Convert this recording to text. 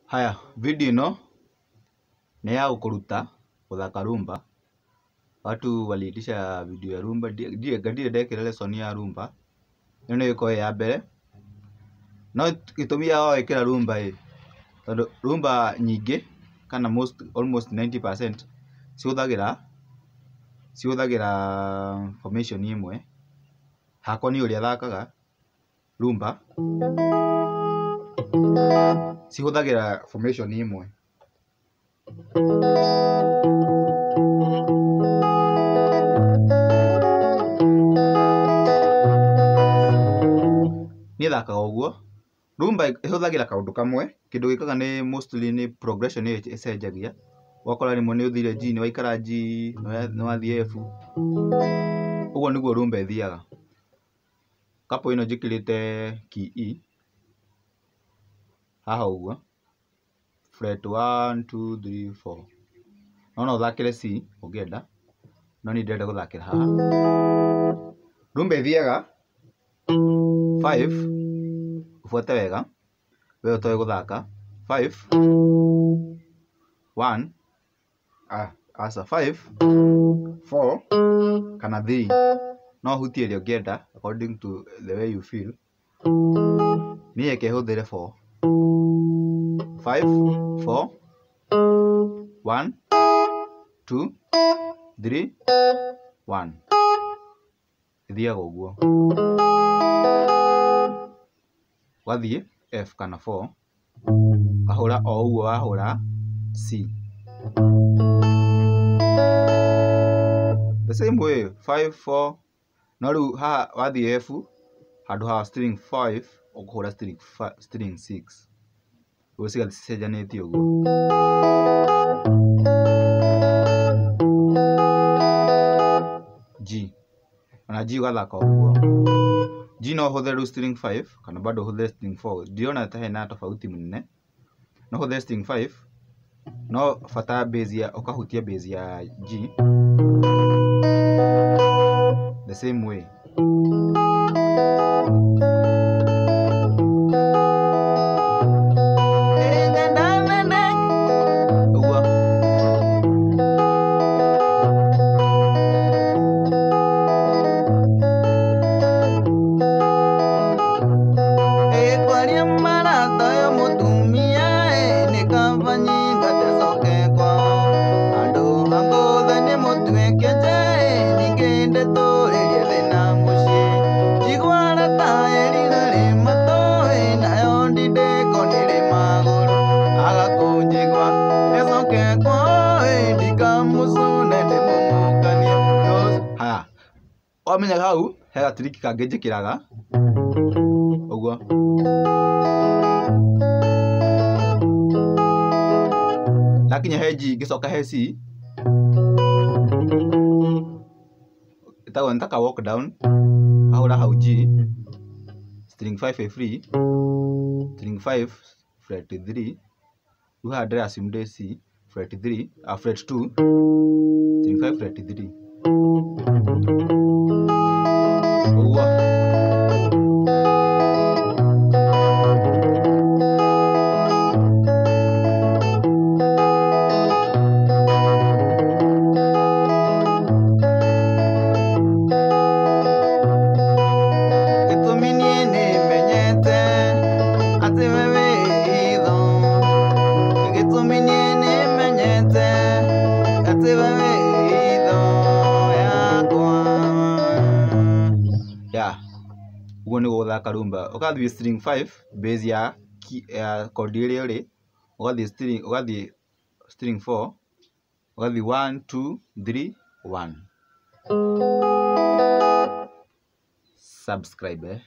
Haya, video ino ni ya ukuruta kuthaka rumba. Watu waliitisha video ya rumba, ndiye ndekire lesson ya rumba. Ino ni iko ya mbere. No gitumi ya wekira rumba tondu rumba nyingi kana almost 90% ciuthagira formation imwe. Hakwa ni uria thakaga rumba cihuthagira formation imwe. Ni thakaga uguo. Rumba ihuthagira kaundu kamwe, kindu gikaga ni mostly ni progression icenjagia. Wakora rimwe ni uthire G ni waikara G ni wathie F. Uguo niguo rumba ithiaga. Kapo ino njikirite key E. Haha uguo. Fret 1 2 3 4. No thakire C ungienda. No ni ndenda guthakira haha. Rumba ithiaga 5 ufuate wega. Wewe utoe guthaka 5 1 asa 5 4 kana 3. No hutie ile ungienda according to the way you feel. Ni yeke huthire 4 5 4 1 2 3 1. Ithiaga uguo. Wathie F kana 4 kahura o uguo wahura C. The same way 5 4. No riu haha wathie F handu ha string 5 ukuhura string 6. Uguo cigacenjanĩtie uguo. G na G ugathaka uguo. G no huthere string 5 kana bado huthere string 4. Ndiona ta hena tofauti munene. No huthere string 5 no fata base ya ukahutia base ya G the same way. Wamenya hau hega trick kange njikiraga uguo. Lakinya he G gicoka he C itago ntaka walk down ahura hau G string 5 e free string 5 fret 3 ruha ndira assume C fret 3 fret 2 string 5 fret 3 uguo. Uguo ni guthaka rumba. Ukathie string 5 base ya chord ile ri. Ugathie string 4 ugathie 1 2 3 1. Subscribe